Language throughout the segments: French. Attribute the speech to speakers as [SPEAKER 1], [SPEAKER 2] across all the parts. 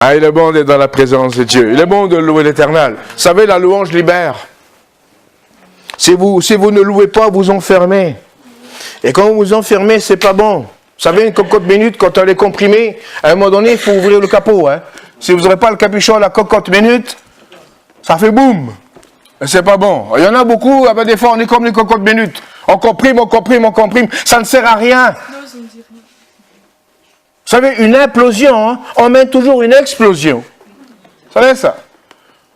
[SPEAKER 1] Ah, il est bon d'être dans la présence de Dieu. Il est bon de louer l'Éternel. Vous savez, la louange libère. Si vous ne louez pas, vous enfermez. Et quand vous vous enfermez, c'est pas bon. Vous savez, une cocotte minute, quand elle est comprimée, à un moment donné, il faut ouvrir le capot. Hein. Si vous n'aurez pas le capuchon à la cocotte minute, ça fait boum. Et c'est pas bon. Il y en a beaucoup, eh ben, des fois, on est comme les cocottes minutes. On comprime, ça ne sert à rien. Vous savez, une implosion, hein, emmène toujours une explosion. Vous savez ça?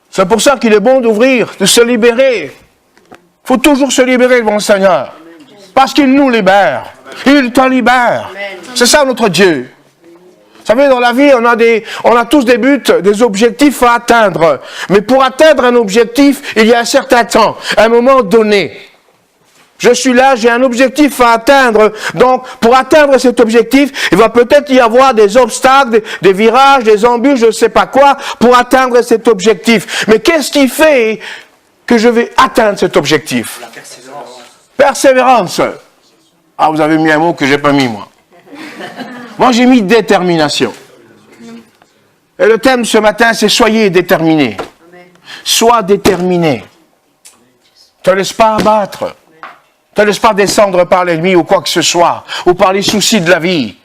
[SPEAKER 1] C'est pour ça qu'il est bon d'ouvrir, de se libérer. Il faut toujours se libérer devant le Seigneur. Parce qu'il nous libère. Il te libère. C'est ça notre Dieu. Vous savez, dans la vie, on a tous des buts, des objectifs à atteindre. Mais pour atteindre un objectif, il y a un certain temps, un moment donné. Je suis là, j'ai un objectif à atteindre. Donc, pour atteindre cet objectif, il va peut-être y avoir des obstacles, des virages, des embûches, je ne sais pas quoi, pour atteindre cet objectif. Mais qu'est-ce qui fait que je vais atteindre cet objectif? La persévérance. Persévérance. Ah, vous avez mis un mot que je n'ai pas mis, moi. Moi, j'ai mis détermination. Et le thème ce matin, c'est soyez déterminés. Sois déterminé. Ne te laisse pas abattre. Ne te laisse pas descendre par l'ennemi ou quoi que ce soit, ou par les soucis de la vie.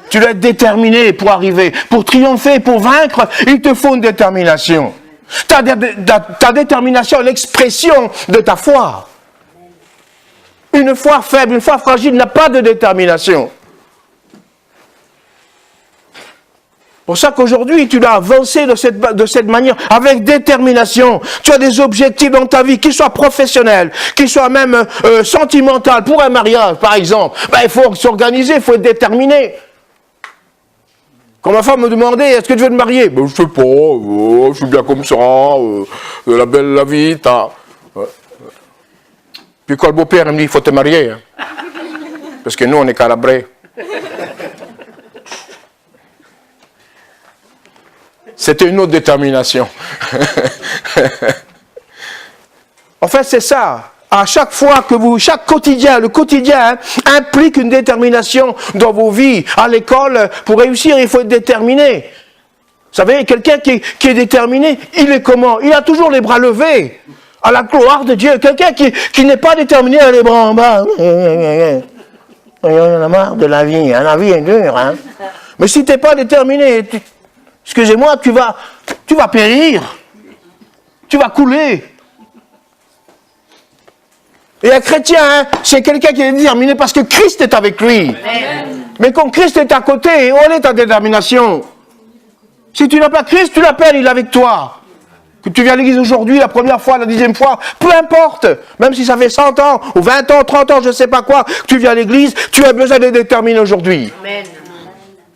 [SPEAKER 1] Tu dois être déterminé pour arriver, pour triompher, pour vaincre, il te faut une détermination. Ta détermination est l'expression de ta foi. Une foi faible, une foi fragile n'a pas de détermination. C'est pour ça qu'aujourd'hui, tu dois avancer de cette manière, avec détermination. Tu as des objectifs dans ta vie, qu'ils soient professionnels, qu'ils soient même sentimentaux, pour un mariage, par exemple. Ben, il faut s'organiser, il faut être déterminé. Quand ma femme me demandait, est-ce que tu veux te marier? Ben, je sais pas, je suis bien comme ça, la belle la vie, Puis quand le beau-père me dit, il faut te marier. Hein. Parce que nous, on est calabrés. C'était une autre détermination. En fait, c'est ça. À chaque fois que chaque quotidien, le quotidien implique une détermination dans vos vies. À l'école, pour réussir, il faut être déterminé. Vous savez, quelqu'un qui est déterminé, il est comment? Il a toujours les bras levés. À la gloire de Dieu. Quelqu'un qui n'est pas déterminé, a les bras en bas. On en a marre de la vie. Hein? La vie est dure. Hein? Mais si tu n'es pas déterminé, excusez-moi, tu vas périr. Tu vas couler. Et un chrétien, hein, c'est quelqu'un qui est déterminé parce que Christ est avec lui. Amen. Mais quand Christ est à côté, où est ta détermination? Si tu n'as pas Christ, tu l'appelles, il est avec toi. Que tu viens à l'église aujourd'hui, la première fois, la 10e fois, peu importe. Même si ça fait 100 ans, ou 20 ans, 30 ans, je ne sais pas quoi, que tu viens à l'église, tu as besoin de déterminer aujourd'hui. Amen.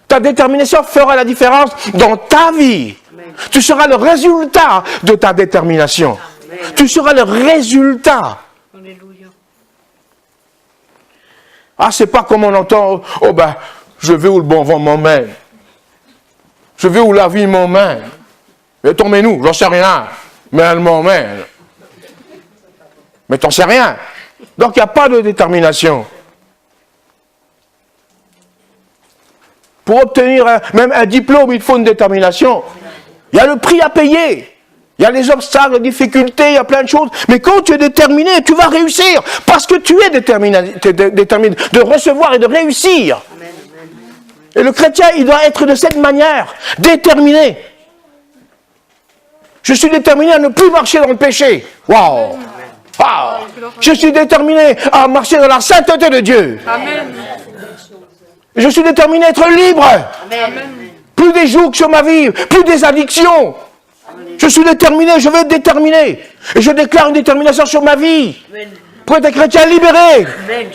[SPEAKER 1] Ta détermination fera la différence dans ta vie. Amen. Tu seras le résultat de ta détermination. Amen. Tu seras le résultat. Alléluia. Ah, c'est pas comme on entend, oh ben, je vais où le bon vent m'emmène. Je vais où la vie m'emmène. Mais tombez-nous, j'en sais rien. Mais elle m'emmène. Mais t'en sais rien. Donc il n'y a pas de détermination. Pour obtenir même un diplôme, il faut une détermination. Il y a le prix à payer. Il y a les obstacles, les difficultés, il y a plein de choses. Mais quand tu es déterminé, tu vas réussir. Parce que tu es déterminé de recevoir et de réussir. Et le chrétien, il doit être de cette manière, déterminé. Je suis déterminé à ne plus marcher dans le péché. Waouh! Wow. Je suis déterminé à marcher dans la sainteté de Dieu. Amen. Je suis déterminé à être libre. Amen. Plus des jougs sur ma vie, plus des addictions. Je suis déterminé, je vais être déterminé. Et je déclare une détermination sur ma vie. Amen. Pour être un chrétien libéré. Amen.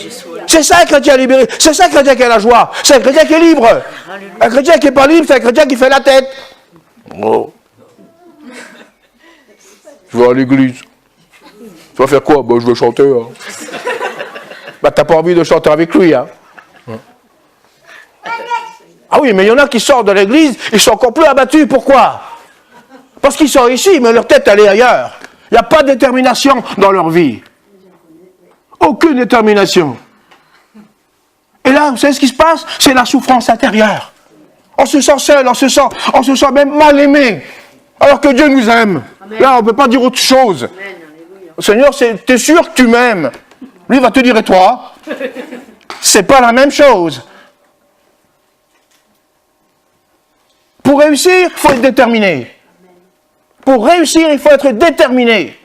[SPEAKER 1] C'est ça un chrétien libéré. C'est ça un chrétien qui a la joie. C'est un chrétien qui est libre. Alléluia. Un chrétien qui n'est pas libre, c'est un chrétien qui fait la tête. Oh. Je vais à l'église. Tu vas faire quoi? Ben, je vais chanter. Hein. Ben, t'as pas envie de chanter avec lui. Hein. Ah oui, mais il y en a qui sortent de l'église, ils sont encore plus abattus. Pourquoi? Parce qu'ils sont ici, mais leur tête, elle est ailleurs. Il n'y a pas de détermination dans leur vie. Aucune détermination. Et là, vous savez ce qui se passe? C'est la souffrance intérieure. On se sent seul, on se sent même mal aimé. Alors que Dieu nous aime. Amen. Là, on ne peut pas dire autre chose. Amen. Seigneur, tu es sûr que tu m'aimes? Lui va te dire, et toi? C'est pas la même chose. Pour réussir, il faut être déterminé. Pour réussir, il faut être déterminé.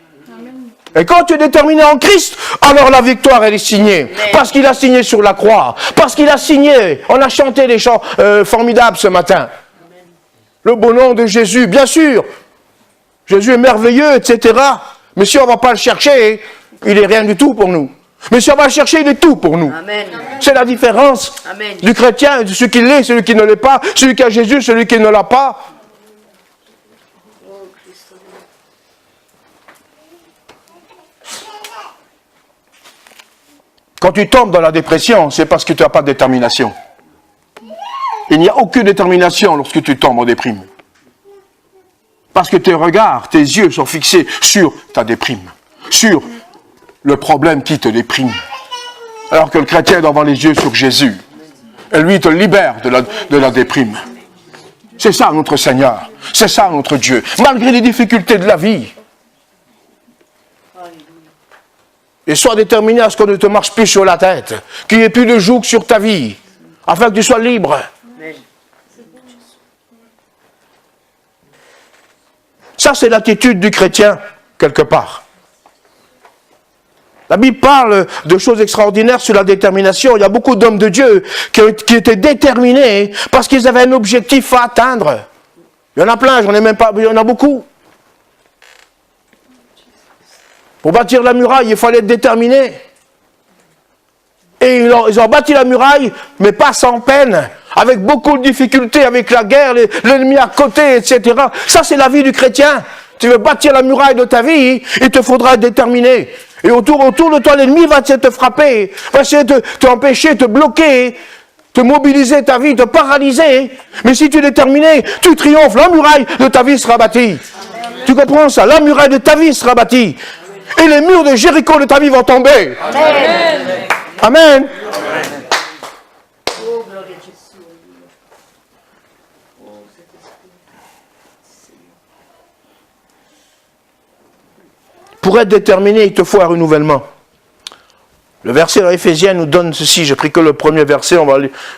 [SPEAKER 1] Et quand tu es déterminé en Christ, alors la victoire, elle est signée. Parce qu'il a signé sur la croix. Parce qu'il a signé. On a chanté des chants formidables ce matin. Le beau nom de Jésus, bien sûr. Jésus est merveilleux, etc. Mais si on ne va pas le chercher, il n'est rien du tout pour nous. Mais si on va le chercher, il est tout pour nous. C'est la différence du chrétien, de celui qui l'est, celui qui ne l'est pas, celui qui a Jésus, celui qui ne l'a pas. Quand tu tombes dans la dépression, c'est parce que tu n'as pas de détermination. Il n'y a aucune détermination lorsque tu tombes en déprime. Parce que tes regards, tes yeux sont fixés sur ta déprime, sur le problème qui te déprime. Alors que le chrétien doit avoir les yeux sur Jésus. Et lui te libère de la déprime. C'est ça notre Seigneur. C'est ça notre Dieu. Malgré les difficultés de la vie. Et sois déterminé à ce qu'on ne te marche plus sur la tête. Qu'il n'y ait plus de joug sur ta vie. Afin que tu sois libre. Ça, c'est l'attitude du chrétien, quelque part. La Bible parle de choses extraordinaires sur la détermination. Il y a beaucoup d'hommes de Dieu qui étaient déterminés parce qu'ils avaient un objectif à atteindre. Il y en a plein, j'en ai même pas, il y en a beaucoup. Pour bâtir la muraille, il fallait être déterminé. Et ils ont bâti la muraille, mais pas sans peine, avec beaucoup de difficultés, avec la guerre, l'ennemi à côté, etc. Ça, c'est la vie du chrétien. Tu veux bâtir la muraille de ta vie, il te faudra être déterminé. Et autour de toi, l'ennemi va essayer de te frapper, va essayer de t'empêcher, te bloquer, te mobiliser ta vie, te paralyser. Mais si tu es déterminé, tu triomphes, la muraille de ta vie sera bâtie. Amen. Tu comprends ça? La muraille de ta vie sera bâtie. Et les murs de Jéricho de ta vie vont tomber. Amen. Amen. Amen. Pour être déterminé, il te faut un renouvellement. Le verset dans Éphésiens nous donne ceci. J'ai pris que le premier verset,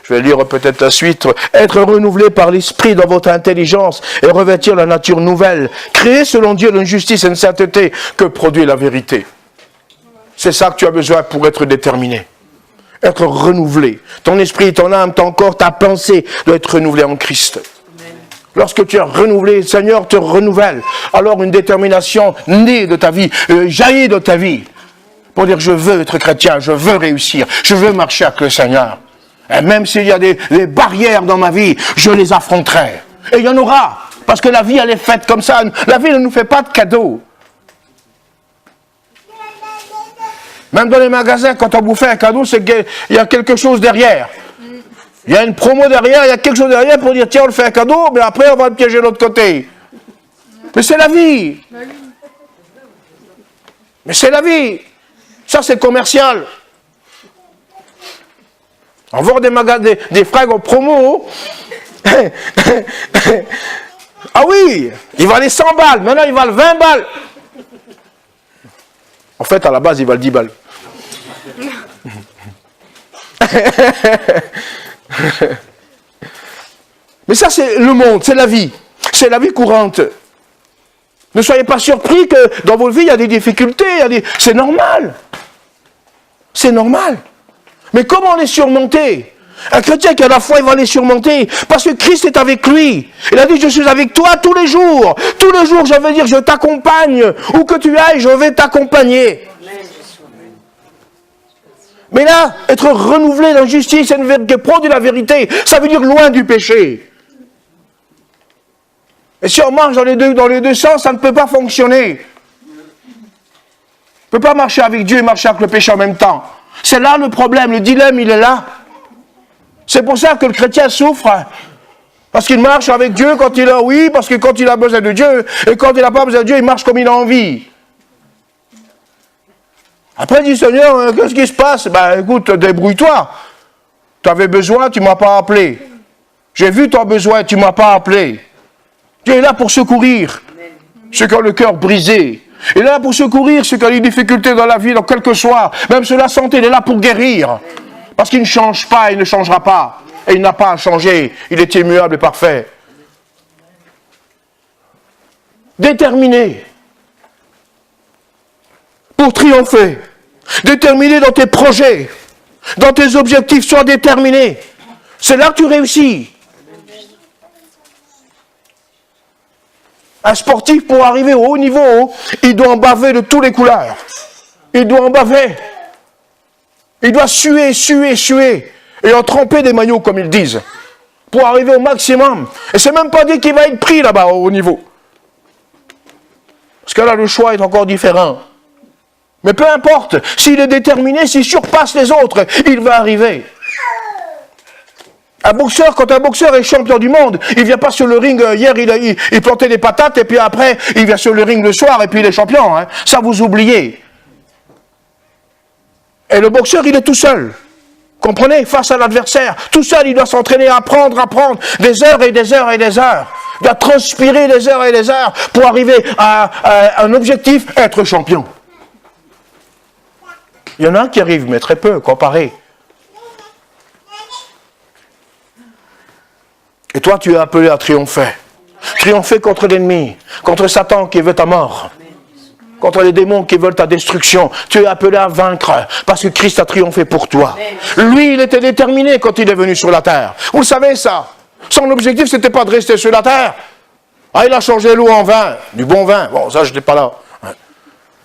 [SPEAKER 1] je vais lire peut-être la suite. Être renouvelé par l'esprit dans votre intelligence et revêtir la nature nouvelle, créée selon Dieu d'une justice et une sainteté que produit la vérité. C'est ça que tu as besoin pour être déterminé. Être renouvelé. Ton esprit, ton âme, ton corps, ta pensée doit être renouvelée en Christ. Lorsque tu es renouvelé, le Seigneur te renouvelle. Alors une détermination née de ta vie, jaillit de ta vie. Pour dire, je veux être chrétien, je veux réussir, je veux marcher avec le Seigneur. Et même s'il y a des barrières dans ma vie, je les affronterai. Et il y en aura. Parce que la vie, elle est faite comme ça. La vie ne nous fait pas de cadeaux. Même dans les magasins, quand on vous fait un cadeau, c'est qu'il y a quelque chose derrière. Il y a une promo derrière, il y a quelque chose derrière pour dire, tiens, on le fait un cadeau, mais après, on va le piéger de l'autre côté. Mais c'est la vie. Mais c'est la vie. Ça, c'est commercial. On vend des fringues en promo. Ah oui, il valait 100 balles. Maintenant, il valent 20 balles. En fait, à la base, il valent 10 balles. Mais ça, c'est le monde, c'est la vie. C'est la vie courante. Ne soyez pas surpris que dans votre vie, il y a des difficultés. C'est normal. C'est normal. Mais comment les surmonter? Un chrétien qui a la foi, il va les surmonter. Parce que Christ est avec lui. Il a dit, je suis avec toi tous les jours. Tous les jours, je veux dire, je t'accompagne. Où que tu ailles, je vais t'accompagner. Mais là, être renouvelé dans la justice, c'est produire la vérité. Ça veut dire loin du péché. Et si on marche dans les deux sens, ça ne peut pas fonctionner. On ne peut pas marcher avec Dieu et marcher avec le péché en même temps. C'est là le problème, le dilemme, il est là. C'est pour ça que le chrétien souffre. Parce qu'il marche avec Dieu quand il a oui, parce que quand il a besoin de Dieu, et quand il n'a pas besoin de Dieu, il marche comme il a envie. Après, il dit, Seigneur, qu'est-ce qui se passe? Ben, écoute, débrouille-toi. Tu avais besoin, tu ne m'as pas appelé. J'ai vu ton besoin et tu ne m'as pas appelé. Dieu est là pour secourir ceux qui ont le cœur brisé. Il est là pour secourir ceux qui ont des difficultés dans la vie, dans quel que soit. Même sur la santé, il est là pour guérir. Parce qu'il ne change pas, il ne changera pas. Et il n'a pas à changer. Il est immuable et parfait. Déterminé pour triompher. Déterminé dans tes projets, dans tes objectifs. Sois déterminé. C'est là que tu réussis. Un sportif, pour arriver au haut niveau, il doit en baver de toutes les couleurs. Il doit en baver. Il doit suer, suer, suer. Et en tremper des maillots, comme ils disent. Pour arriver au maximum. Et c'est même pas dit qu'il va être pris là-bas, au haut niveau. Parce que là, le choix est encore différent. Mais peu importe. S'il est déterminé, s'il surpasse les autres, il va arriver. Un boxeur, quand un boxeur est champion du monde, il ne vient pas sur le ring, hier il plantait des patates, et puis après, il vient sur le ring le soir, et puis il est champion. Hein. Ça, vous oubliez. Et le boxeur, il est tout seul. Comprenez? Face à l'adversaire. Tout seul, il doit s'entraîner, apprendre, des heures et des heures et des heures. Il doit transpirer des heures et des heures pour arriver à un objectif, être champion. Il y en a qui arrivent, mais très peu, comparé. Et toi, tu es appelé à triompher. Triompher contre l'ennemi, contre Satan qui veut ta mort, contre les démons qui veulent ta destruction. Tu es appelé à vaincre, parce que Christ a triomphé pour toi. Lui, il était déterminé quand il est venu sur la terre. Vous le savez, ça. Son objectif, ce n'était pas de rester sur la terre. Ah, il a changé l'eau en vin, du bon vin. Bon, ça, je n'étais pas là.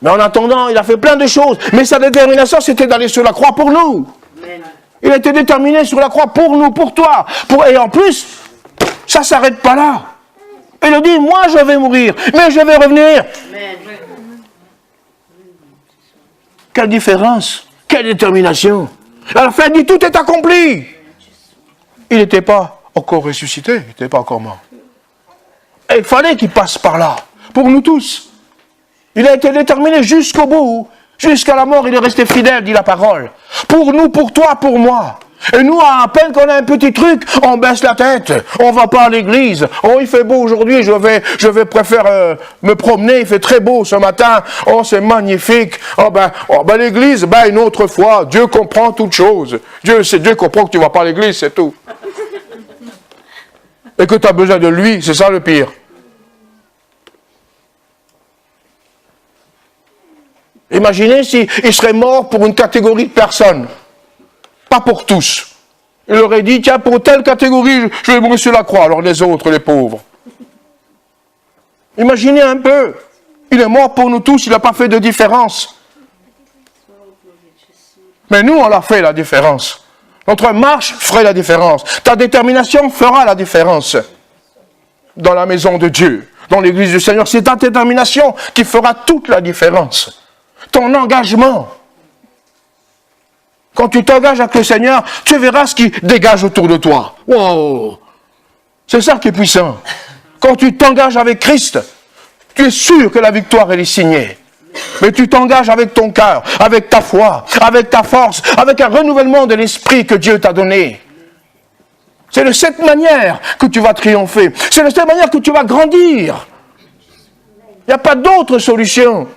[SPEAKER 1] Mais en attendant, il a fait plein de choses. Mais sa détermination, c'était d'aller sur la croix pour nous. Il était déterminé sur la croix pour nous, pour toi. Et en plus, ça ne s'arrête pas là. Il dit, moi je vais mourir, mais je vais revenir. Amen. Quelle différence, quelle détermination. À la fin, il dit, tout est accompli. Il n'était pas encore ressuscité, il n'était pas encore mort. Et il fallait qu'il passe par là, pour nous tous. Il a été déterminé jusqu'au bout, jusqu'à la mort, il est resté fidèle, dit la parole. Pour nous, pour toi, pour moi. Et nous, à peine qu'on a un petit truc, on baisse la tête, on va pas à l'église. Oh, il fait beau aujourd'hui, je vais préférer me promener, il fait très beau ce matin. Oh, c'est magnifique. Oh ben l'église, une autre fois, Dieu comprend toutes choses. Dieu comprend que tu vas pas à l'église, c'est tout. Et que tu as besoin de lui, c'est ça le pire. Imaginez s'il serait mort pour une catégorie de personnes. Pas pour tous. Il aurait dit, tiens, pour telle catégorie, je vais mourir sur la croix, alors les autres, les pauvres. Imaginez un peu. Il est mort pour nous tous, il n'a pas fait de différence. Mais nous, on l'a fait, la différence. Notre marche ferait la différence. Ta détermination fera la différence. Dans la maison de Dieu, dans l'église du Seigneur, c'est ta détermination qui fera toute la différence. Ton engagement. Quand tu t'engages avec le Seigneur, tu verras ce qui dégage autour de toi. Wow! C'est ça qui est puissant. Quand tu t'engages avec Christ, tu es sûr que la victoire, elle est signée. Mais tu t'engages avec ton cœur, avec ta foi, avec ta force, avec un renouvellement de l'esprit que Dieu t'a donné. C'est de cette manière que tu vas triompher. C'est de cette manière que tu vas grandir. Il n'y a pas d'autre solution.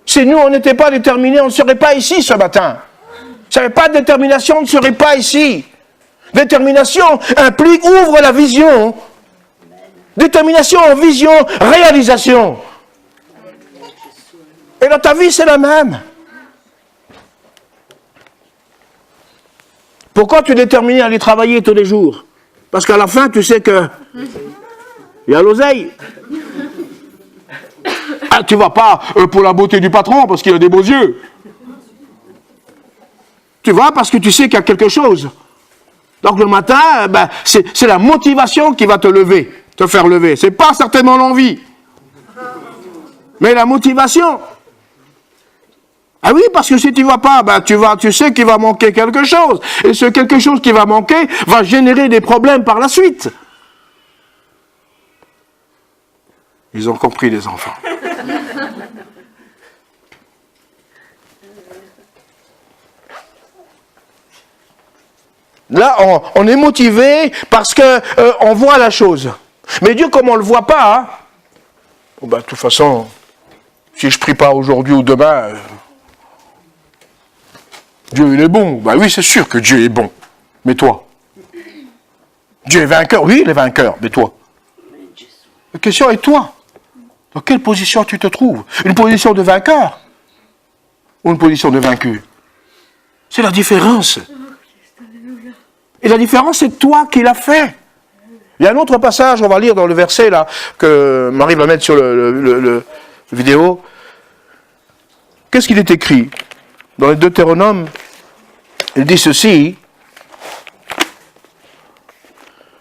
[SPEAKER 1] Si nous, on n'était pas déterminés, on ne serait pas ici ce matin. Si il n'y avait pas de détermination, on ne serait pas ici. Détermination implique, ouvre la vision. Détermination en vision, réalisation. Et dans ta vie, c'est la même. Pourquoi tu es déterminé à aller travailler tous les jours? Parce qu'à la fin, tu sais que il y a l'oseille. Ah, tu ne vas pas pour la beauté du patron, parce qu'il a des beaux yeux. Tu vas parce que tu sais qu'il y a quelque chose. Donc le matin, c'est la motivation qui va te lever, te faire lever. Ce n'est pas certainement l'envie, mais la motivation. Ah oui, parce que si tu ne vas pas, tu sais qu'il va manquer quelque chose. Et ce quelque chose qui va manquer va générer des problèmes par la suite. Ils ont compris, les enfants. Là, on est motivé parce qu'on voit la chose. Mais Dieu, comme on ne le voit pas, hein, de toute façon, si je ne prie pas aujourd'hui ou demain, Dieu il est bon. Oui, c'est sûr que Dieu est bon. Mais toi? Dieu est vainqueur. Oui, il est vainqueur. Mais toi? La question est toi. Dans quelle position tu te trouves? Une position de vainqueur ou une position de vaincu? C'est la différence. Et la différence, c'est toi qui l'as fait. Il y a un autre passage, on va lire dans le verset là, que Marie va mettre sur le vidéo. Qu'est-ce qu'il est écrit? Dans le Deutéronome, il dit ceci.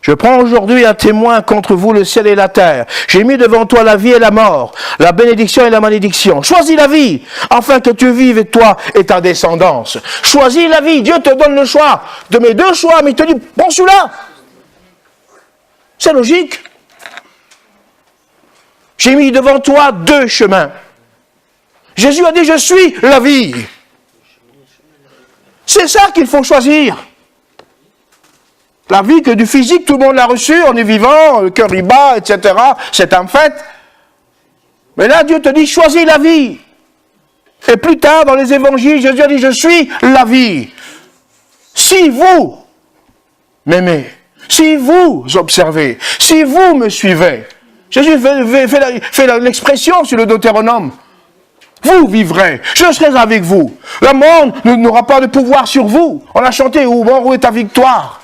[SPEAKER 1] Je prends aujourd'hui un témoin contre vous, le ciel et la terre. J'ai mis devant toi la vie et la mort, la bénédiction et la malédiction. Choisis la vie, afin que tu vives, toi et ta descendance. Choisis la vie. Dieu te donne le choix de mes deux choix, mais il te dit, bon, celui-là. C'est logique. J'ai mis devant toi deux chemins. Jésus a dit, je suis la vie. C'est ça qu'il faut choisir. La vie que du physique, tout le monde l'a reçu, on est vivant, le cœur y bat, etc. C'est un fait. Mais là, Dieu te dit, choisis la vie. Et plus tard, dans les évangiles, Jésus a dit, je suis la vie. Si vous m'aimez, si vous observez, si vous me suivez, Jésus fait l'expression sur le Deutéronome. Vous vivrez, je serai avec vous. La mort n'aura pas de pouvoir sur vous. On a chanté, où mort, où est ta victoire?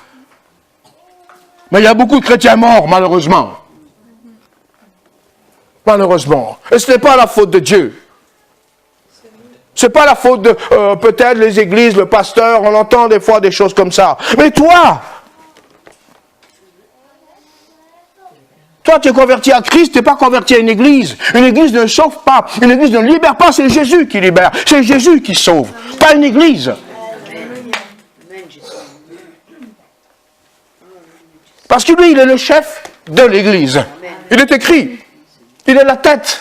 [SPEAKER 1] Mais il y a beaucoup de chrétiens morts, malheureusement. Malheureusement. Et ce n'est pas la faute de Dieu. Ce n'est pas la faute de peut-être les églises, le pasteur, on entend des fois des choses comme ça. Mais toi, tu es converti à Christ, tu n'es pas converti à une église. Une église ne sauve pas, une église ne libère pas, c'est Jésus qui libère. C'est Jésus qui sauve, pas une église. Parce que lui, il est le chef de l'église. Il est écrit. Il est la tête.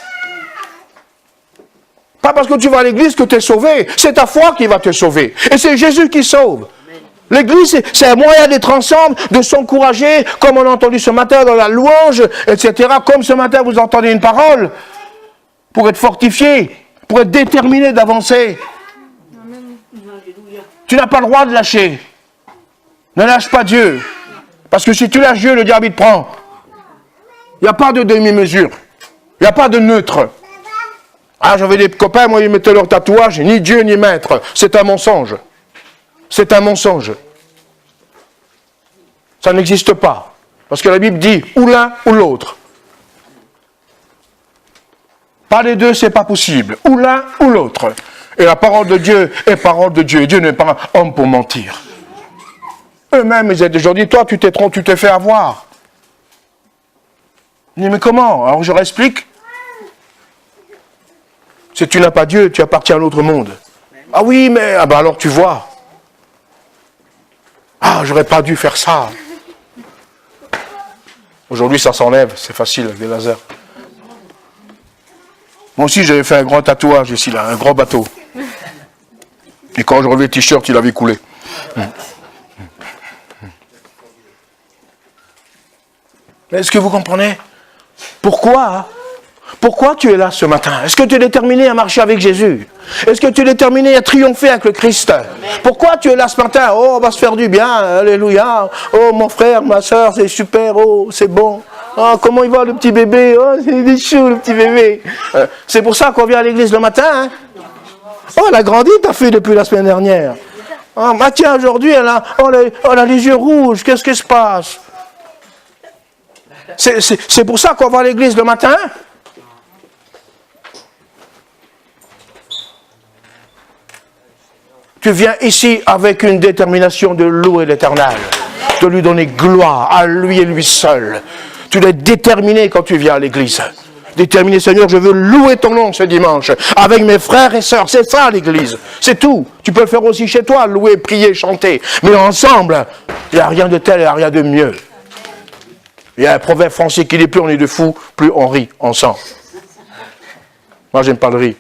[SPEAKER 1] Pas parce que tu vas à l'église que tu es sauvé. C'est ta foi qui va te sauver. Et c'est Jésus qui sauve. L'église, c'est un moyen d'être ensemble, de s'encourager, comme on a entendu ce matin dans la louange, etc. Comme ce matin, vous entendez une parole, pour être fortifié, pour être déterminé d'avancer. Tu n'as pas le droit de lâcher. Ne lâche pas Dieu. Parce que si tu lâches Dieu, le diable il te prend. Il n'y a pas de demi-mesure. Il n'y a pas de neutre. Ah, j'avais des copains, moi, ils mettaient leur tatouage, ni Dieu ni maître. C'est un mensonge. C'est un mensonge. Ça n'existe pas. Parce que la Bible dit ou l'un ou l'autre. Pas les deux, c'est pas possible. Ou l'un ou l'autre. Et la parole de Dieu est parole de Dieu. Dieu n'est pas un homme pour mentir. Eux-mêmes, ils ont déjà dit, toi, tu t'es trompé, tu t'es fait avoir. Je dis, mais comment? Alors je leur explique. Si tu n'as pas Dieu, tu appartiens à l'autre monde. Ah oui, mais alors tu vois. Ah, j'aurais pas dû faire ça. Aujourd'hui, ça s'enlève, c'est facile avec des lasers. Moi aussi, j'avais fait un grand tatouage ici, là, un grand bateau. Et quand je relevais le t-shirt, il avait coulé. Est-ce que vous comprenez? Pourquoi tu es là ce matin? Est-ce que tu es déterminé à marcher avec Jésus? Est-ce que tu es déterminé à triompher avec le Christ? Pourquoi tu es là ce matin? Oh, on va se faire du bien, alléluia. Oh, mon frère, ma soeur, c'est super, oh, c'est bon. Oh, comment il va le petit bébé? Oh, c'est chou le petit bébé. C'est pour ça qu'on vient à l'église le matin. Hein? Oh, elle a grandi ta fille depuis la semaine dernière. Oh, bah tiens, aujourd'hui, elle a les yeux rouges. Qu'est-ce qui se passe? C'est pour ça qu'on va à l'église le matin. Tu viens ici avec une détermination de louer l'Éternel, de lui donner gloire à lui et lui seul. Tu dois être déterminé quand tu viens à l'église. Déterminé, Seigneur, je veux louer ton nom ce dimanche avec mes frères et sœurs. C'est ça l'église, c'est tout. Tu peux le faire aussi chez toi, louer, prier, chanter. Mais ensemble, il n'y a rien de tel, il n'y a rien de mieux. Il y a un proverbe français qui dit plus on est de fous, plus on rit ensemble. Moi, j'aime pas le rire.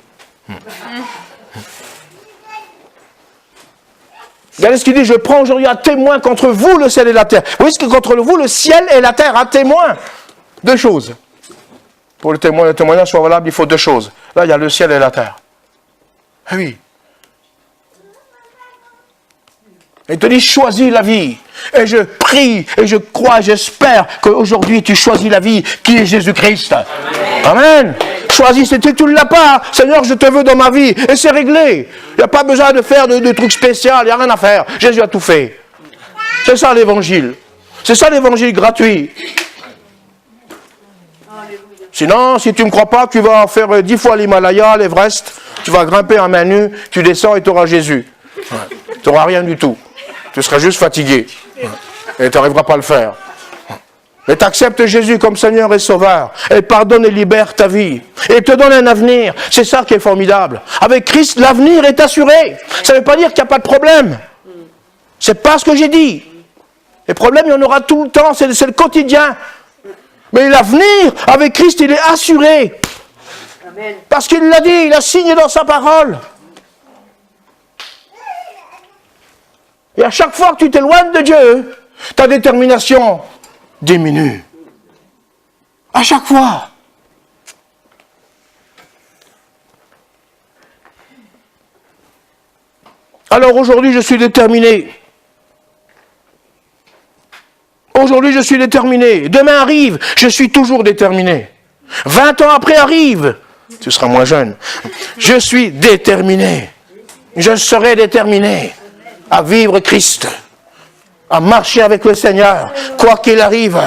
[SPEAKER 1] Regardez ce qu'il dit, je prends aujourd'hui un témoin contre vous, le ciel et la terre. Vous voyez ce que contre vous, le ciel et la terre, un témoin. Deux choses. Pour le témoignage soit valable, il faut deux choses. Là, il y a le ciel et la terre. Ah oui. Il te dit, choisis la vie. Et je prie, et je crois, j'espère qu'aujourd'hui tu choisis la vie qui est Jésus-Christ. Amen. Choisis, tu ne l'as pas. Seigneur, je te veux dans ma vie. Et c'est réglé. Il n'y a pas besoin de faire de trucs spéciaux. Il n'y a rien à faire. Jésus a tout fait. C'est ça l'évangile. C'est ça l'évangile gratuit. Sinon, si tu ne me crois pas, tu vas faire 10 fois l'Himalaya, l'Everest. Tu vas grimper en main nue. Tu descends et tu auras Jésus. Ouais. Tu n'auras rien du tout. Tu seras juste fatigué. Et tu n'arriveras pas à le faire. Mais tu acceptes Jésus comme Seigneur et Sauveur. Et pardonne et libère ta vie. Et te donne un avenir. C'est ça qui est formidable. Avec Christ, l'avenir est assuré. Ça ne veut pas dire qu'il n'y a pas de problème. C'est pas ce que j'ai dit. Les problèmes, il y en aura tout le temps. C'est le quotidien. Mais l'avenir, avec Christ, il est assuré. Amen. Parce qu'il l'a dit, il a signé dans sa parole. Et à chaque fois que tu t'éloignes de Dieu, ta détermination diminue. À chaque fois. Alors aujourd'hui, je suis déterminé. Aujourd'hui, je suis déterminé. Demain arrive, je suis toujours déterminé. 20 ans après arrive, tu seras moins jeune. Je suis déterminé. Je serai déterminé à vivre Christ, à marcher avec le Seigneur, quoi qu'il arrive.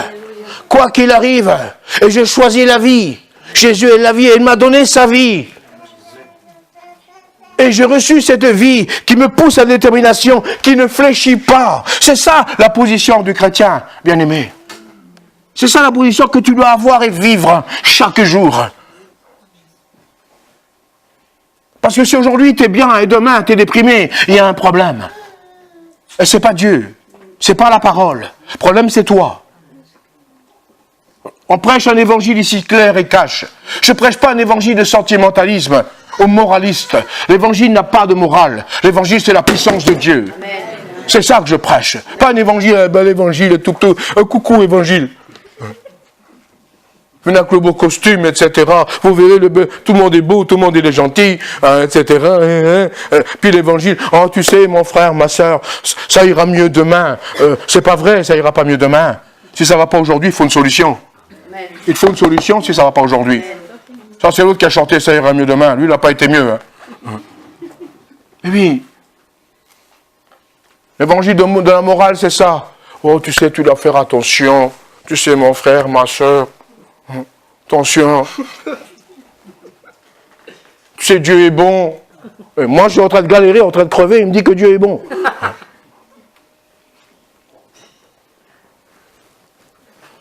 [SPEAKER 1] Quoi qu'il arrive. Et j'ai choisi la vie. Jésus est la vie et il m'a donné sa vie. Et j'ai reçu cette vie qui me pousse à la détermination, qui ne fléchit pas. C'est ça la position du chrétien, bien-aimé. C'est ça la position que tu dois avoir et vivre chaque jour. Parce que si aujourd'hui tu es bien et demain tu es déprimé, il y a un problème. Et ce n'est pas Dieu, ce n'est pas la parole. Le problème c'est toi. On prêche un évangile ici clair et cash. Je ne prêche pas un évangile de sentimentalisme aux moralistes. L'évangile n'a pas de morale. L'évangile, c'est la puissance de Dieu. Amen. C'est ça que je prêche. Pas un évangile, l'évangile, tout, coucou évangile. Venez avec le beau costume, etc. Vous verrez, tout le monde est beau, tout le monde est gentil, etc. Puis l'évangile, oh tu sais, mon frère, ma soeur, ça ira mieux demain. C'est pas vrai, ça ira pas mieux demain. Si ça ne va pas aujourd'hui, il faut une solution. Il faut une solution si ça ne va pas aujourd'hui. Ça, c'est l'autre qui a chanté « ça ira mieux demain ». Lui, il n'a pas été mieux. Hein. Et oui. L'évangile de la morale, c'est ça. Oh, tu sais, tu dois faire attention. Tu sais, mon frère, ma soeur. Attention. Tu sais, Dieu est bon. Et moi, je suis en train de galérer, en train de crever. Il me dit que Dieu est bon.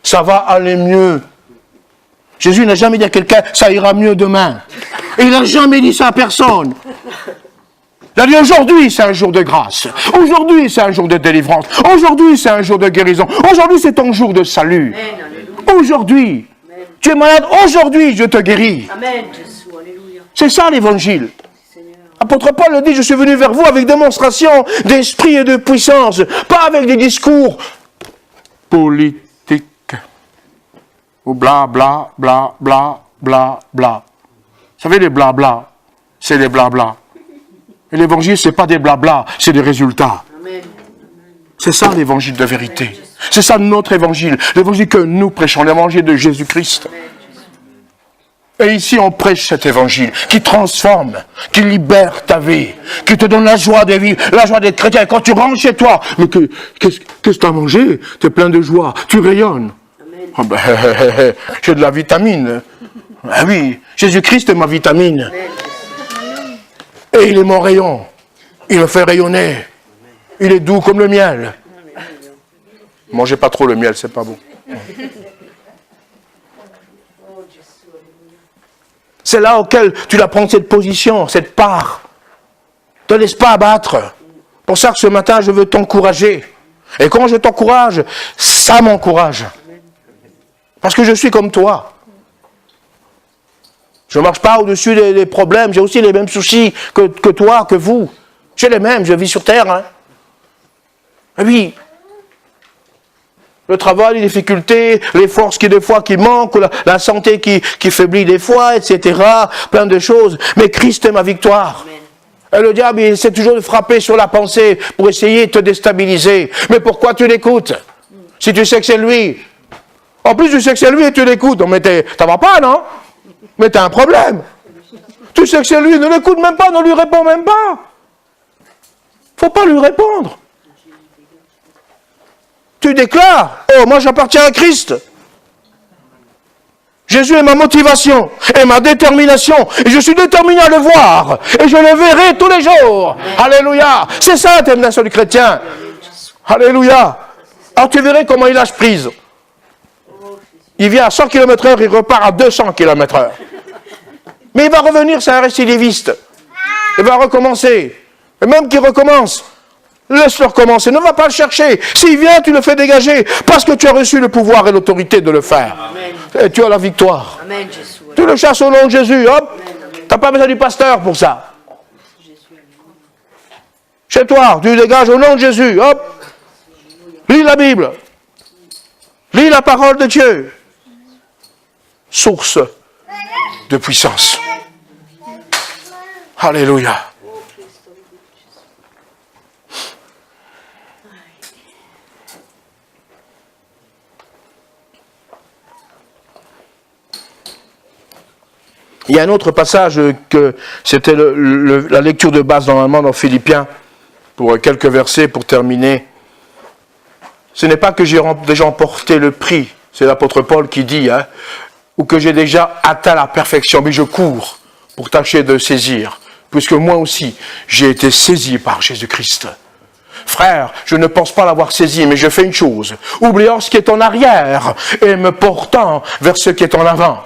[SPEAKER 1] Ça va aller mieux. Jésus n'a jamais dit à quelqu'un, ça ira mieux demain. Et il n'a jamais dit ça à personne. Il a dit, aujourd'hui, c'est un jour de grâce. Aujourd'hui, c'est un jour de délivrance. Aujourd'hui, c'est un jour de guérison. Aujourd'hui, c'est ton jour de salut. Aujourd'hui. Tu es malade, aujourd'hui, je te guéris. C'est ça l'évangile. Apôtre Paul le dit, je suis venu vers vous avec démonstration d'esprit et de puissance. Pas avec des discours politiques. Ou bla, bla, bla, bla, bla, bla. Vous savez, les blabla, c'est les blabla. Et l'évangile, ce n'est pas des blabla, c'est des résultats. Amen. C'est ça l'évangile de vérité. C'est ça notre évangile. L'évangile que nous prêchons, l'évangile de Jésus-Christ. Et ici, on prêche cet évangile qui transforme, qui libère ta vie, qui te donne la joie de vivre, la joie d'être chrétien. Et quand tu rentres chez toi, mais qu'est-ce que tu as mangé? Tu es plein de joie, tu rayonnes. Oh ben, j'ai de la vitamine. Ah oui, Jésus-Christ est ma vitamine. Et il est mon rayon. Il me fait rayonner. Il est doux comme le miel. Mangez pas trop le miel, c'est pas bon. C'est là auquel tu dois prendre cette position, cette part. Ne te laisse pas abattre. Pour ça que ce matin, je veux t'encourager. Et quand je t'encourage, ça m'encourage. Parce que je suis comme toi. Je ne marche pas au-dessus des problèmes. J'ai aussi les mêmes soucis que toi, que vous. J'ai les mêmes, je vis sur terre. Hein. Et puis, le travail, les difficultés, les forces qui des fois qui manquent, la santé qui faiblit des fois, etc. Plein de choses. Mais Christ est ma victoire. Et le diable, il essaie toujours de frapper sur la pensée pour essayer de te déstabiliser. Mais pourquoi tu l'écoutes? Si tu sais que c'est lui. En plus, tu sais que c'est lui et tu l'écoutes. Mais ça va pas, non? Mais tu as un problème. Tu sais que c'est lui, ne l'écoute même pas, ne lui réponds même pas. Faut pas lui répondre. Tu déclares, oh, moi j'appartiens à Christ. Jésus est ma motivation et ma détermination. Et je suis déterminé à le voir. Et je le verrai tous les jours. Alléluia. C'est ça la détermination du chrétien. Alléluia. Alors tu verrais comment il lâche prise. Il vient à 100 km/h, il repart à 200 km/h. Mais il va revenir, c'est un récidiviste. Il va recommencer. Et même qu'il recommence, laisse-le recommencer. Ne va pas le chercher. S'il vient, tu le fais dégager. Parce que tu as reçu le pouvoir et l'autorité de le faire. Amen. Et tu as la victoire. Amen, Jésus. Tu le chasses au nom de Jésus. Hop. Tu n'as pas besoin du pasteur pour ça. Chez toi, tu dégages au nom de Jésus. Hop. Lis la Bible. Lis la parole de Dieu. Source de puissance. Alléluia. Il y a un autre passage que c'était la lecture de base normalement dans Philippiens, pour quelques versets pour terminer. Ce n'est pas que j'ai déjà emporté le prix, c'est l'apôtre Paul qui dit, ou que j'ai déjà atteint la perfection, mais je cours pour tâcher de saisir, puisque moi aussi j'ai été saisi par Jésus-Christ. Frère, je ne pense pas l'avoir saisi, mais je fais une chose, oubliant ce qui est en arrière et me portant vers ce qui est en avant.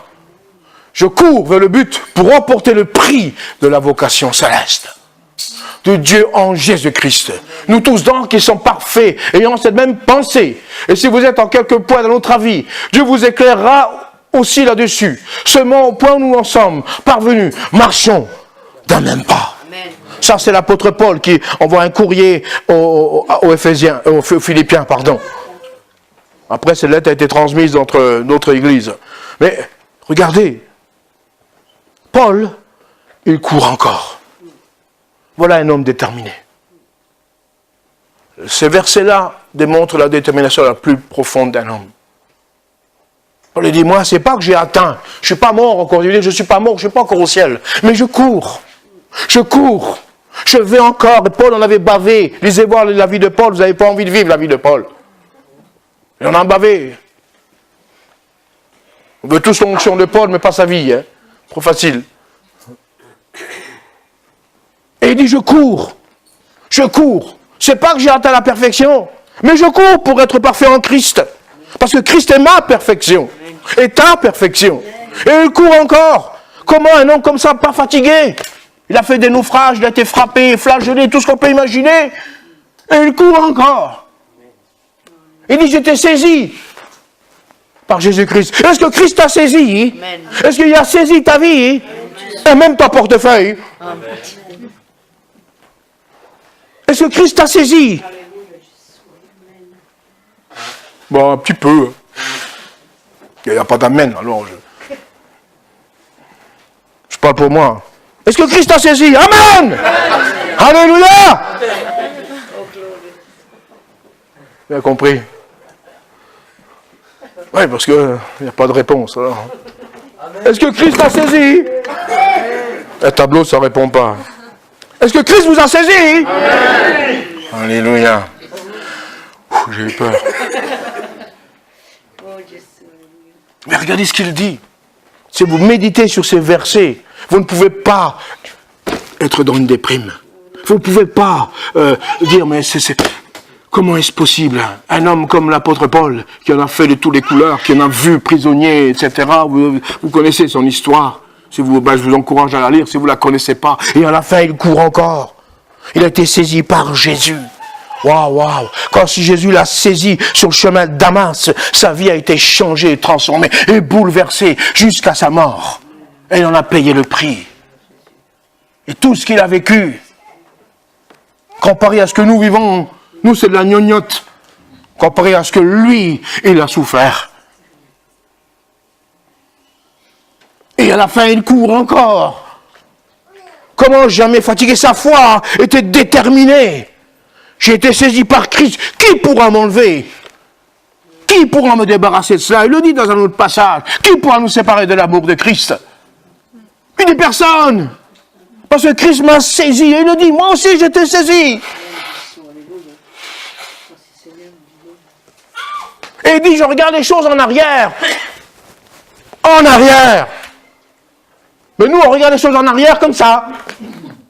[SPEAKER 1] Je cours vers le but pour remporter le prix de la vocation céleste de Dieu en Jésus-Christ. Nous tous donc qui sommes parfaits, ayant cette même pensée. Et si vous êtes en quelque point dans notre avis, Dieu vous éclairera aussi là-dessus. Seulement au point où nous en sommes parvenus, marchons d'un même pas. Amen. Ça c'est l'apôtre Paul qui envoie un courrier aux Philippiens, pardon. Après cette lettre a été transmise entre notre église. Mais regardez, Paul, il court encore. Voilà un homme déterminé. Ces versets-là démontrent la détermination la plus profonde d'un homme. Paul dit, moi, c'est pas que j'ai atteint. Je suis pas mort encore. Je ne suis pas mort, je suis pas encore au ciel. Mais je cours. Je cours. Je vais encore. Et Paul en avait bavé. Lisez voir la vie de Paul. Vous n'avez pas envie de vivre la vie de Paul. Il en a bavé. On veut tous l'onction de Paul, mais pas sa vie. Trop facile. Et il dit, je cours. Je cours. C'est pas que j'ai atteint la perfection, mais je cours pour être parfait en Christ. Parce que Christ est ma perfection. Et ta perfection. Et il court encore. Comment un homme comme ça, pas fatigué? Il a fait des naufrages, il a été frappé, flagellé, tout ce qu'on peut imaginer. Et il court encore. Il dit, j'étais saisi par Jésus-Christ. Est-ce que Christ t'a saisi? Est-ce qu'il a saisi ta vie? Et même ton portefeuille? Est-ce que Christ t'a saisi? Bon, un petit peu. Il n'y a pas d'amen, alors je parle pour moi. Est-ce que Christ t'a saisi? Amen! Alléluia! Bien compris. Oui, parce qu'il n'y a pas de réponse. Alors. Est-ce que Christ t'a saisi? Le tableau, ça ne répond pas. Est-ce que Christ vous a saisi? Amen. Alléluia. J'ai eu peur. Mais regardez ce qu'il dit. Si vous méditez sur ces versets, vous ne pouvez pas être dans une déprime. Vous ne pouvez pas dire, mais comment est-ce possible? Un homme comme l'apôtre Paul, qui en a fait de toutes les couleurs, qui en a vu prisonnier, etc. Vous connaissez son histoire. Si vous, je vous encourage à la lire si vous ne la connaissez pas. Et à la fin, il court encore. Il a été saisi par Jésus. Waouh, waouh. Quand Jésus l'a saisi sur le chemin de Damas, sa vie a été changée, transformée et bouleversée jusqu'à sa mort. Et il en a payé le prix. Et tout ce qu'il a vécu, comparé à ce que nous vivons Nous, c'est de la gnognotte comparé à ce que lui, il a souffert. Et à la fin, il court encore. Comment jamais fatiguer? Sa foi était déterminée. J'ai été saisi par Christ. Qui pourra m'enlever? Qui pourra me débarrasser de cela? Il le dit dans un autre passage. Qui pourra nous séparer de l'amour de Christ? Il dit personne. Parce que Christ m'a saisi. Et il le dit, moi aussi j'étais saisi. Et il dit, je regarde les choses en arrière. En arrière. Mais nous, on regarde les choses en arrière comme ça.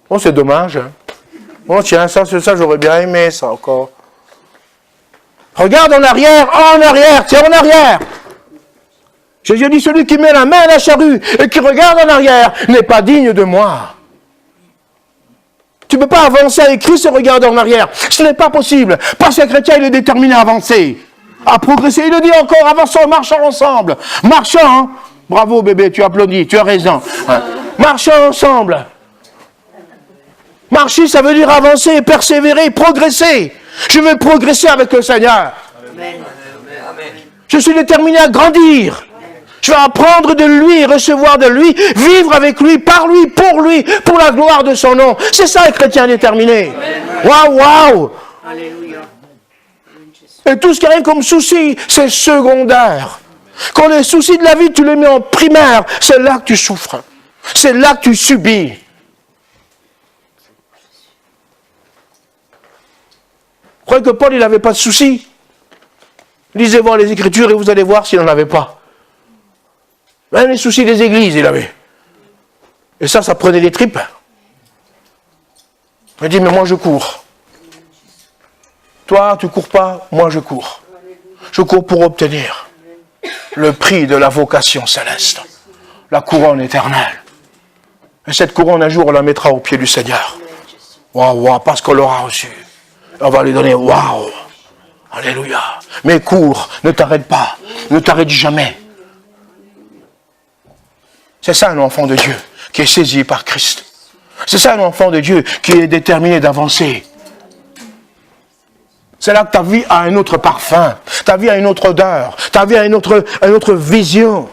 [SPEAKER 1] Oh, c'est dommage. Hein. Oh, tiens, ça, j'aurais bien aimé, ça, encore. Regarde en arrière, tiens, en arrière. Jésus dit, celui qui met la main à la charrue et qui regarde en arrière n'est pas digne de moi. Tu ne peux pas avancer avec Christ et regarder en arrière. Ce n'est pas possible. Parce que le chrétien, il est déterminé à avancer, à progresser. Il le dit encore, avançons, marchons ensemble. Marchons, hein. Bravo bébé, tu applaudis, tu as raison. Hein. Marchons ensemble. Marcher, ça veut dire avancer, persévérer, progresser. Je veux progresser avec le Seigneur. Amen. Je suis déterminé à grandir. Je vais apprendre de lui, recevoir de lui, vivre avec lui, par lui, pour la gloire de son nom. C'est ça le chrétien déterminé. Waouh, waouh. Alléluia. Et tout ce qui a rien comme souci, c'est secondaire. Quand les soucis de la vie, tu les mets en primaire, c'est là que tu souffres. C'est là que tu subis. Vous croyez que Paul, il n'avait pas de soucis? Lisez voir les Écritures et vous allez voir s'il n'en avait pas. Même les soucis des églises, il avait. Et ça prenait les tripes. Il dit, mais moi je cours. Toi, tu ne cours pas, moi je cours. Je cours pour obtenir le prix de la vocation céleste, la couronne éternelle. Et cette couronne, un jour, on la mettra au pied du Seigneur. Waouh, waouh, parce qu'on l'aura reçue. On va lui donner, waouh, alléluia. Mais cours, ne t'arrête pas, ne t'arrête jamais. C'est ça un enfant de Dieu qui est saisi par Christ. C'est ça un enfant de Dieu qui est déterminé d'avancer. C'est là que ta vie a un autre parfum, ta vie a une autre odeur, ta vie a une autre vision.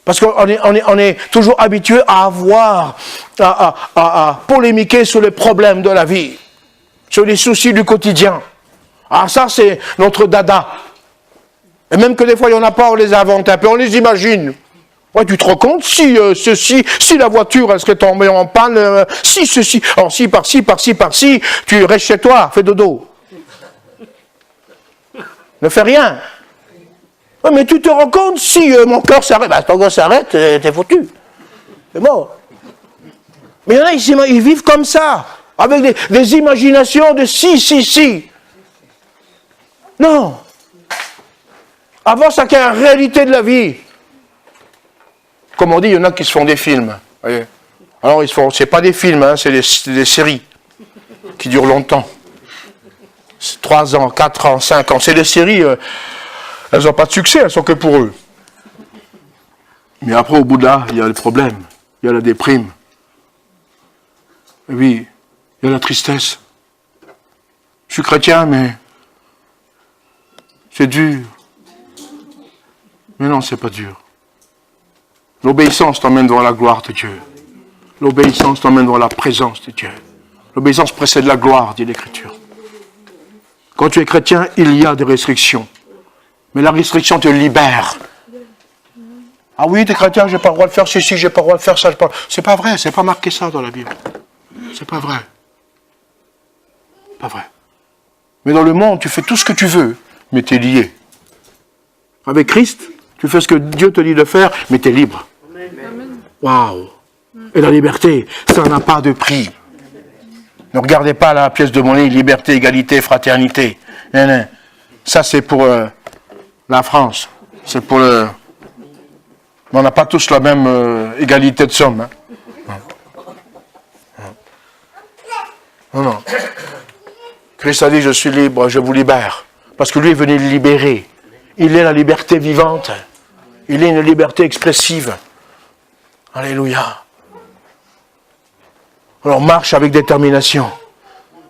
[SPEAKER 1] Parce qu'on est toujours habitué à avoir, à polémiquer sur les problèmes de la vie, sur les soucis du quotidien. Ah, ça c'est notre dada. Et même que des fois il n'y en a pas, on les invente un peu, on les imagine. Ouais, tu te rends compte si la voiture elle serait tombée en panne, si ceci, alors si par-ci, tu restes chez toi, fais dodo. Ne fais rien. Ouais, mais tu te rends compte si mon cœur s'arrête, ton cœur s'arrête, t'es foutu. C'est mort. Mais il y en a, ils vivent comme ça, avec des imaginations de si. Non. Avance avec la réalité de la vie. Comme on dit, il y en a qui se font des films. Voyez. Alors, c'est pas des films, hein, c'est des séries qui durent longtemps. 3 ans, 4 ans, 5 ans. C'est des séries, elles n'ont pas de succès, elles sont que pour eux. Mais après, au bout de là, il y a le problème, il y a la déprime. Et oui, il y a la tristesse. Je suis chrétien, mais c'est dur. Mais non, c'est pas dur. L'obéissance t'emmène vers la gloire de Dieu. L'obéissance t'emmène vers la présence de Dieu. L'obéissance précède la gloire, dit l'Écriture. Quand tu es chrétien, il y a des restrictions. Mais la restriction te libère. Ah oui, tu es chrétien, je n'ai pas le droit de faire ceci, je n'ai pas le droit de faire ça. C'est pas vrai, c'est pas marqué ça dans la Bible. C'est pas vrai. Pas vrai. Mais dans le monde, tu fais tout ce que tu veux, mais tu es lié. Avec Christ, tu fais ce que Dieu te dit de faire, mais tu es libre. Waouh! Et la liberté, ça n'a pas de prix. Ne regardez pas la pièce de monnaie, liberté, égalité, fraternité. Non. Ça, c'est pour la France. C'est pour le... Mais on n'a pas tous la même égalité de somme. Hein. Non. Christ a dit, je suis libre, je vous libère. Parce que lui est venu le libérer. Il est la liberté vivante. Il est une liberté expressive. Alléluia. Alors marche avec détermination.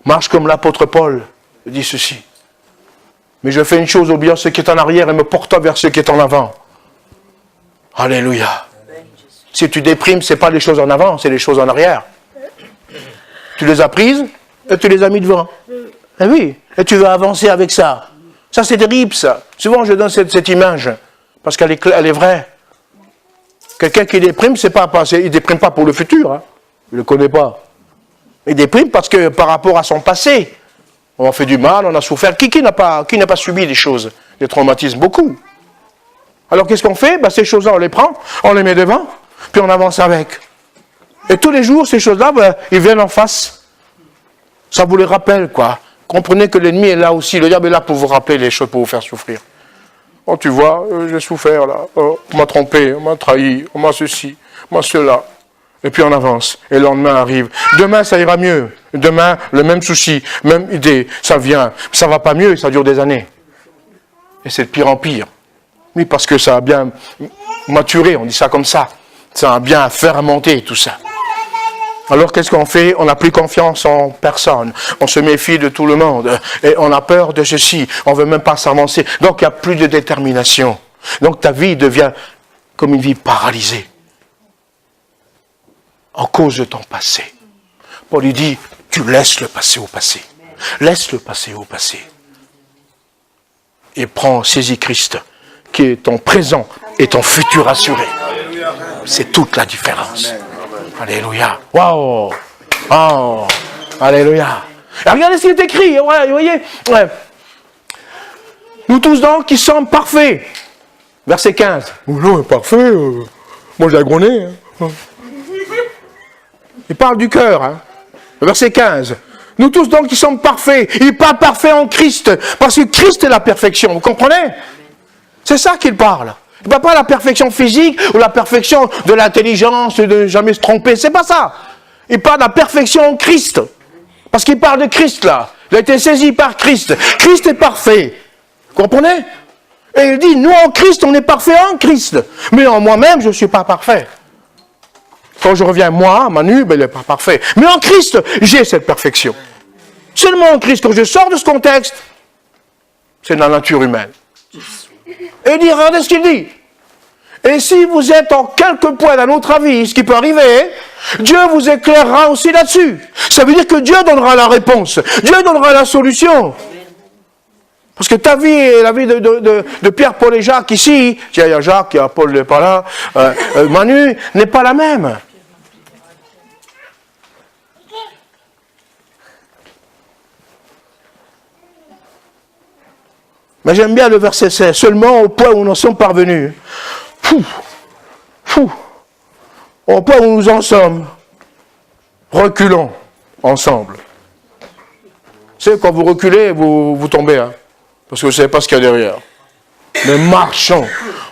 [SPEAKER 1] Marche comme l'apôtre Paul dit ceci. Mais je fais une chose, oubliant ce qui est en arrière et me portant vers ce qui est en avant. Alléluia. Si tu déprimes, ce n'est pas les choses en avant, c'est les choses en arrière. Tu les as prises et tu les as mis devant. Et oui, et tu veux avancer avec ça. Ça, c'est terrible, ça. Souvent, je donne cette image, parce qu'elle est vraie. Quelqu'un qui déprime, il ne déprime pas pour le futur. Hein. Il ne le connaît pas. Il déprime parce que par rapport à son passé, on a fait du mal, on a souffert. Qui n'a pas subi des choses, des traumatismes? Beaucoup. Alors, qu'est-ce qu'on fait? Ces choses-là, on les prend, on les met devant, puis on avance avec. Et tous les jours, ces choses-là, ils viennent en face. Ça vous les rappelle, quoi. Comprenez que l'ennemi est là aussi. Le diable est là pour vous rappeler les choses, pour vous faire souffrir. Oh, tu vois, j'ai souffert, là. Oh, on m'a trompé, on m'a trahi, on m'a ceci, on m'a cela. Et puis on avance. Et le lendemain arrive. Demain, ça ira mieux. Demain, le même souci, même idée, ça vient. Ça ne va pas mieux, ça dure des années. Et c'est de pire en pire. Oui, parce que ça a bien maturé, on dit ça comme ça. Ça a bien fermenté, tout ça. Alors qu'est-ce qu'on fait? On n'a plus confiance en personne. On se méfie de tout le monde. Et on a peur de ceci. On ne veut même pas s'avancer. Donc il n'y a plus de détermination. Donc ta vie devient comme une vie paralysée. En cause de ton passé. Paul lui dit, tu laisses le passé au passé. Laisse le passé au passé. Et saisis Christ, qui est ton présent et ton futur assuré. C'est toute la différence. Alléluia. Waouh. Oh. Alléluia. Et regardez ce qui est écrit. Ouais, vous voyez. Ouais. Nous tous donc qui sommes parfaits. Verset 15. Oh non, parfait. Moi j'ai gros nez. Hein. Il parle du cœur. Hein. Verset 15. Nous tous donc qui sommes parfaits. Il parle parfait en Christ. Parce que Christ est la perfection. Vous comprenez? C'est ça qu'il parle. Il ne parle pas de la perfection physique ou la perfection de l'intelligence, de ne jamais se tromper. C'est pas ça. Il parle de la perfection en Christ. Parce qu'il parle de Christ là. Il a été saisi par Christ. Christ est parfait. Vous comprenez? Et il dit, nous en Christ, on est parfait en Christ. Mais en moi-même, je ne suis pas parfait. Quand je reviens moi, Manu, il n'est pas parfait. Mais en Christ, j'ai cette perfection. Seulement en Christ, quand je sors de ce contexte, c'est dans la nature humaine. Et il dit, regardez ce qu'il dit. Et si vous êtes en quelque point dans notre avis, ce qui peut arriver, Dieu vous éclairera aussi là-dessus. Ça veut dire que Dieu donnera la réponse. Dieu donnera la solution. Parce que ta vie et la vie de Pierre, Paul et Jacques ici, tiens, il y a Jacques, il y a Paul n'est pas là, Manu, n'est pas la même. Mais j'aime bien le verset 16. Seulement au point où nous sommes parvenus. Au point où nous en sommes. Reculons ensemble. Vous savez, quand vous reculez, vous tombez. Hein, parce que vous ne savez pas ce qu'il y a derrière. Mais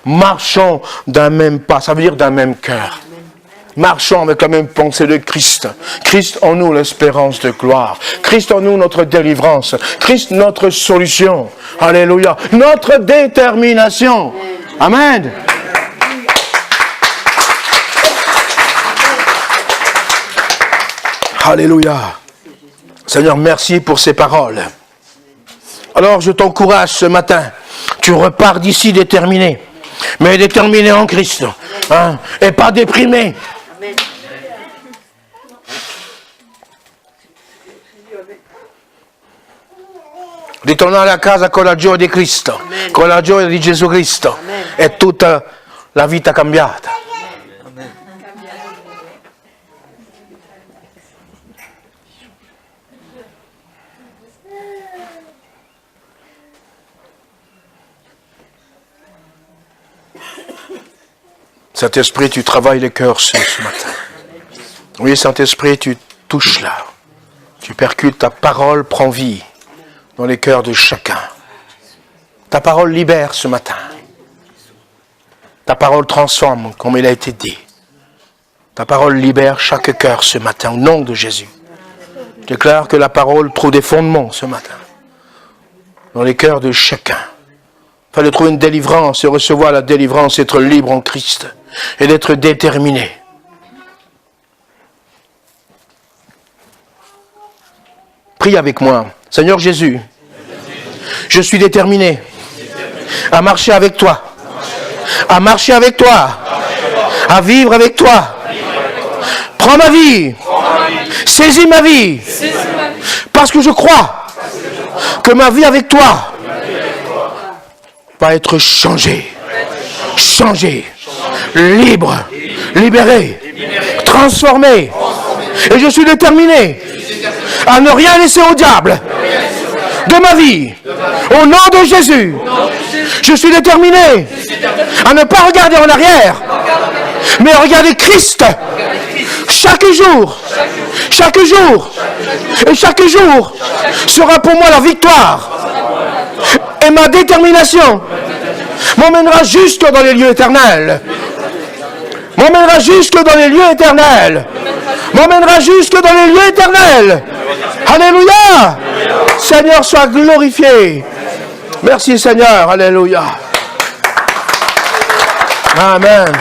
[SPEAKER 1] marchons d'un même pas. Ça veut dire d'un même cœur. Marchons avec la même pensée de Christ. Christ en nous l'espérance de gloire. Christ en nous notre délivrance. Christ notre solution. Alléluia. Notre détermination. Amen. Alléluia. Seigneur, merci pour ces paroles. Alors je t'encourage ce matin. Tu repars d'ici déterminé. Mais déterminé en Christ. Hein, et pas déprimé. Ritornare a casa con la gioia di Cristo, con la gioia di Gesù Cristo. E tutta la vita cambiata. Amen. Saint-Esprit, tu travailles les cœurs ce matin. Oui, Saint-Esprit, tu touches là. Tu percutes, ta parole prend vie dans les cœurs de chacun. Ta parole libère ce matin. Ta parole transforme comme il a été dit. Ta parole libère chaque cœur ce matin au nom de Jésus. Je déclare que la parole trouve des fondements ce matin dans les cœurs de chacun. Il fallait trouver une délivrance et recevoir la délivrance, être libre en Christ et d'être déterminé. Prie avec moi. Seigneur Jésus, je suis déterminé à marcher avec toi. À marcher avec toi. À vivre avec toi. Prends ma vie. Saisis ma vie. Parce que je crois que ma vie avec toi va être changée. Changée. Libre. Libérée. Transformée. Et je suis déterminé à ne rien laisser au diable de ma vie. Au nom de Jésus. Je suis déterminé à ne pas regarder en arrière, mais à regarder Christ. Chaque jour. Chaque jour. Et chaque jour sera pour moi la victoire. Et ma détermination m'emmènera jusque dans les lieux éternels. M'emmènera jusque dans les lieux éternels. M'emmènera jusque dans les lieux éternels. Alléluia. Seigneur, sois glorifié. Merci Seigneur. Alléluia. Amen.